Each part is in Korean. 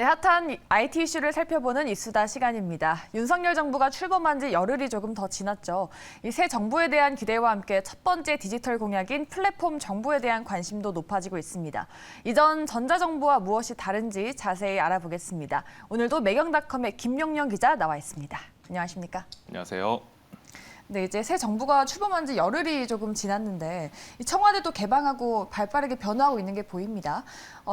네, 핫한 IT 이슈를 살펴보는 이수다 시간입니다. 윤석열 정부가 출범한 지 열흘이 조금 더 지났죠. 이 새 정부에 대한 기대와 함께 첫 번째 디지털 공약인 플랫폼 정부에 대한 관심도 높아지고 있습니다. 이전 전자정부와 무엇이 다른지 자세히 알아보겠습니다. 오늘도 매경닷컴의 김용영 기자 나와 있습니다. 안녕하십니까? 안녕하세요. 네, 이제 새 정부가 출범한 지 열흘이 조금 지났는데 이 청와대도 개방하고 발빠르게 변화하고 있는 게 보입니다.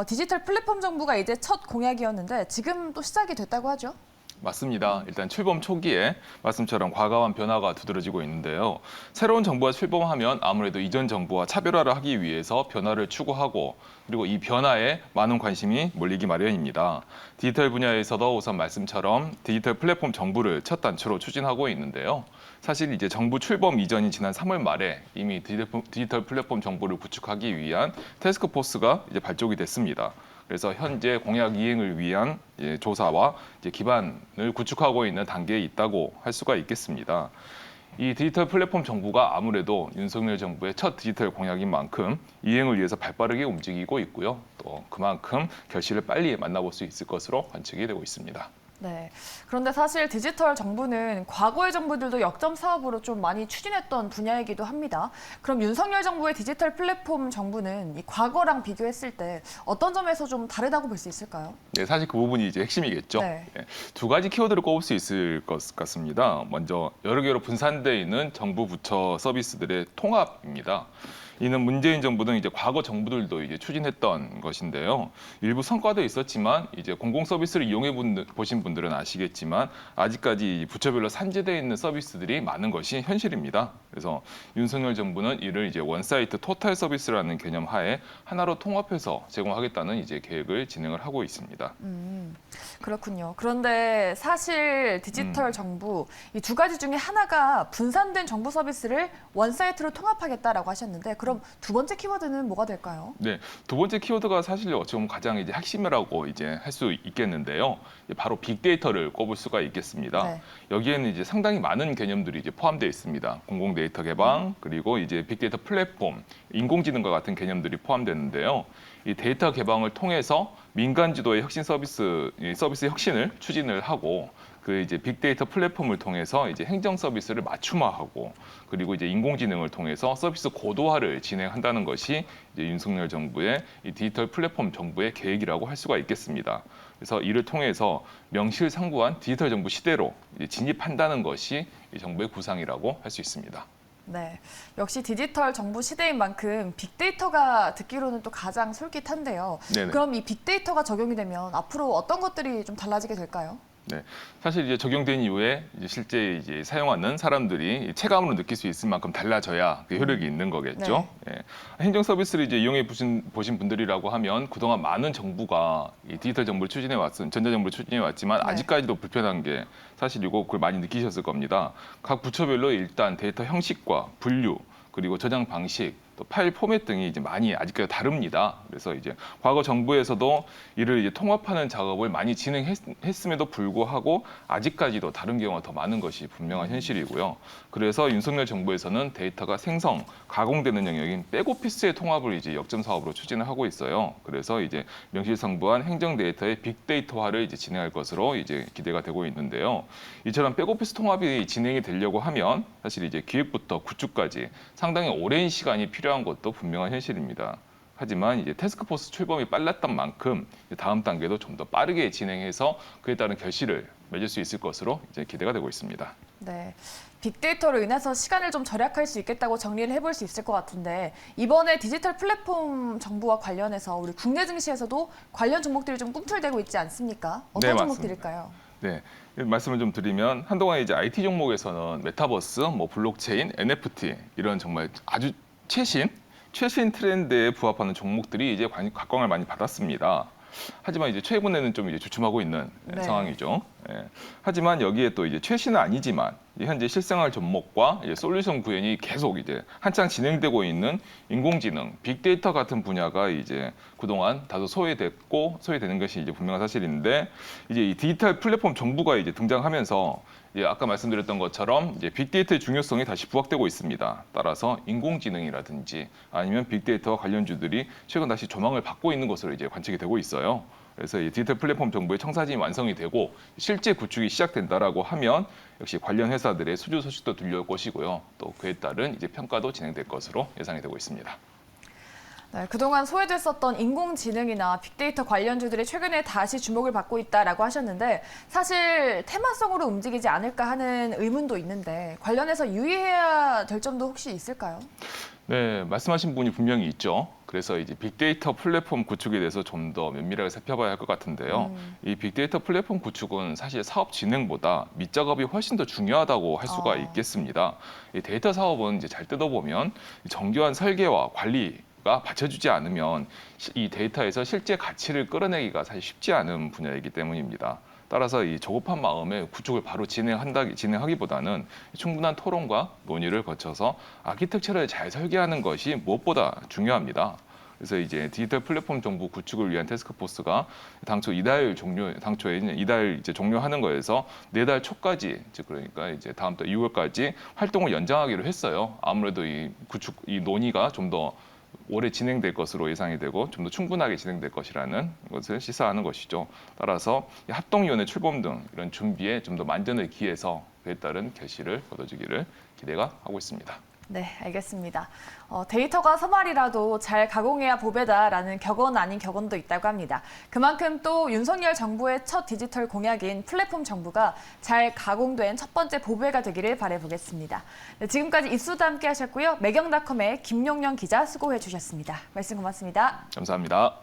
디지털 플랫폼 정부가 이제 첫 공약이었는데 지금 또 시작이 됐다고 하죠? 맞습니다. 일단 출범 초기에 말씀처럼 과감한 변화가 두드러지고 있는데요. 새로운 정부가 출범하면 아무래도 이전 정부와 차별화를 하기 위해서 변화를 추구하고 그리고 이 변화에 많은 관심이 몰리기 마련입니다. 디지털 분야에서도 우선 말씀처럼 디지털 플랫폼 정부를 첫 단추로 추진하고 있는데요. 사실 이제 정부 출범 이전인 지난 3월 말에 이미 디지털 플랫폼 정부를 구축하기 위한 태스크포스가 이제 발족이 됐습니다. 그래서 현재 공약 이행을 위한 조사와 기반을 구축하고 있는 단계에 있다고 할 수가 있겠습니다. 이 디지털 플랫폼 정부가 아무래도 윤석열 정부의 첫 디지털 공약인 만큼 이행을 위해서 발빠르게 움직이고 있고요. 또 그만큼 결실을 빨리 만나볼 수 있을 것으로 관측이 되고 있습니다. 네. 그런데 사실 디지털 정부는 과거의 정부들도 역점 사업으로 좀 많이 추진했던 분야이기도 합니다. 그럼 윤석열 정부의 디지털 플랫폼 정부는 이 과거랑 비교했을 때 어떤 점에서 좀 다르다고 볼 수 있을까요? 네, 사실 그 부분이 이제 핵심이겠죠. 네. 두 가지 키워드를 꼽을 수 있을 것 같습니다. 먼저 여러 개로 분산되어 있는 정부 부처 서비스들의 통합입니다. 이는 문재인 정부는 이제 과거 정부들도 이제 추진했던 것인데요. 일부 성과도 있었지만 이제 공공 서비스를 이용해 보신 분들은 아시겠지만 아직까지 부처별로 산재되어 있는 서비스들이 많은 것이 현실입니다. 그래서 윤석열 정부는 이를 이제 원사이트 토탈 서비스라는 개념 하에 하나로 통합해서 제공하겠다는 이제 계획을 진행을 하고 있습니다. 그렇군요. 그런데 사실 디지털 정부 이 두 가지 중에 하나가 분산된 정부 서비스를 원사이트로 통합하겠다라고 하셨는데 그럼 두 번째 키워드는 뭐가 될까요? 네, 두 번째 키워드가 사실 어찌 보면 가장 이제 핵심이라고 이제 할 수 있겠는데요. 바로 빅데이터를 꼽을 수가 있겠습니다. 네. 여기에는 이제 상당히 많은 개념들이 이제 포함되어 있습니다. 공공 데이터 개방, 그리고 이제 빅데이터 플랫폼, 인공지능과 같은 개념들이 포함되는데요. 이 데이터 개방을 통해서 민간 주도의 혁신 서비스 혁신을 추진을 하고 그 이제 빅데이터 플랫폼을 통해서 이제 행정 서비스를 맞춤화하고 그리고 이제 인공지능을 통해서 서비스 고도화를 진행한다는 것이 이제 윤석열 정부의 이 디지털 플랫폼 정부의 계획이라고 할 수가 있겠습니다. 그래서 이를 통해서 명실상부한 디지털 정부 시대로 이제 진입한다는 것이 이 정부의 구상이라고 할 수 있습니다. 네, 역시 디지털 정부 시대인 만큼 빅데이터가 듣기로는 또 가장 솔깃한데요. 네네. 그럼 이 빅데이터가 적용이 되면 앞으로 어떤 것들이 좀 달라지게 될까요? 네, 사실 이제 적용된 이후에 이제 실제 이제 사용하는 사람들이 체감으로 느낄 수 있을 만큼 달라져야 그 효력이 있는 거겠죠. 예. 행정 서비스를 이제 이용해 보신 분들이라고 하면 그동안 많은 정부가 이 디지털 정부를 전자정부를 추진해 왔지만 네. 아직까지도 불편한 게 사실이고 그걸 많이 느끼셨을 겁니다. 각 부처별로 일단 데이터 형식과 분류 그리고 저장 방식, 또 파일 포맷 등이 이제 많이 아직까지 다릅니다. 그래서 이제 과거 정부에서도 이를 이제 통합하는 작업을 많이 진행했음에도 불구하고 아직까지도 다른 경우가 더 많은 것이 분명한 현실이고요. 그래서 윤석열 정부에서는 데이터가 생성, 가공되는 영역인 백오피스의 통합을 이제 역점 사업으로 추진을 하고 있어요. 그래서 이제 명실상부한 행정 데이터의 빅데이터화를 이제 진행할 것으로 이제 기대가 되고 있는데요. 이처럼 백오피스 통합이 진행이 되려고 하면 사실 이제 기획부터 구축까지 상당히 오랜 시간이 필요한 것도 분명한 현실입니다. 하지만 이제 태스크포스 출범이 빨랐던 만큼 다음 단계도 좀 더 빠르게 진행해서 그에 따른 결실을 맺을 수 있을 것으로 이제 기대가 되고 있습니다. 네, 빅데이터로 인해서 시간을 좀 절약할 수 있겠다고 정리를 해볼 수 있을 것 같은데 이번에 디지털 플랫폼 정부와 관련해서 우리 국내 증시에서도 관련 종목들이 좀 꿈틀대고 있지 않습니까? 어떤 네, 종목들일까요? 네, 말씀을 좀 드리면 한동안 이제 IT 종목에서는 메타버스, 뭐 블록체인, NFT 이런 정말 아주 최신 트렌드에 부합하는 종목들이 이제 각광을 많이 받았습니다. 하지만 이제 최근에는 좀 이제 주춤하고 있는 네. 상황이죠. 예. 하지만 여기에 또 이제 최신은 아니지만 현재 실생활 접목과 이제 솔루션 구현이 계속 이제 한창 진행되고 있는 인공지능, 빅데이터 같은 분야가 이제 그동안 다소 소외되는 것이 이제 분명한 사실인데 이제 이 디지털 플랫폼 정부가 이제 등장하면서 아까 말씀드렸던 것처럼 이제 빅데이터의 중요성이 다시 부각되고 있습니다. 따라서 인공지능이라든지 아니면 빅데이터와 관련주들이 최근 다시 조망을 받고 있는 것으로 이제 관측이 되고 있어요. 그래서 이 디지털 플랫폼 정부의 청사진이 완성이 되고 실제 구축이 시작된다라고 하면 역시 관련 회사들의 수주 소식도 들려올 것이고요. 또 그에 따른 이제 평가도 진행될 것으로 예상이 되고 있습니다. 네, 그동안 소외됐었던 인공지능이나 빅데이터 관련주들이 최근에 다시 주목을 받고 있다라고 하셨는데 사실 테마성으로 움직이지 않을까 하는 의문도 있는데 관련해서 유의해야 될 점도 혹시 있을까요? 네, 말씀하신 부분이 분명히 있죠. 그래서 이제 빅데이터 플랫폼 구축에 대해서 좀 더 면밀하게 살펴봐야 할 것 같은데요. 이 빅데이터 플랫폼 구축은 사실 사업 진행보다 밑작업이 훨씬 더 중요하다고 할 수가 있겠습니다. 이 데이터 사업은 이제 잘 뜯어보면 정교한 설계와 관리가 받쳐주지 않으면 이 데이터에서 실제 가치를 끌어내기가 사실 쉽지 않은 분야이기 때문입니다. 따라서 이 조급한 마음에 구축을 바로 진행하기보다는 충분한 토론과 논의를 거쳐서 아키텍처를 잘 설계하는 것이 무엇보다 중요합니다. 그래서 이제 디지털 플랫폼 정부 구축을 위한 태스크포스가 당초에 이달 이제 종료하는 거에서 내달 초까지, 그러니까 이제 다음 달 6월까지 활동을 연장하기로 했어요. 아무래도 이 논의가 좀 더 오래 진행될 것으로 예상이 되고 좀 더 충분하게 진행될 것이라는 것을 시사하는 것이죠. 따라서 합동위원회 출범 등 이런 준비에 좀 더 만전을 기해서 그에 따른 결실을 거둬주기를 기대가 하고 있습니다. 네, 알겠습니다. 데이터가 서말이라도 잘 가공해야 보배다라는 격언 아닌 격언도 있다고 합니다. 그만큼 또 윤석열 정부의 첫 디지털 공약인 플랫폼 정부가 잘 가공된 첫 번째 보배가 되기를 바라보겠습니다. 네, 지금까지 입수도 함께 하셨고요. 매경닷컴의 김용영 기자 수고해 주셨습니다. 말씀 고맙습니다. 감사합니다.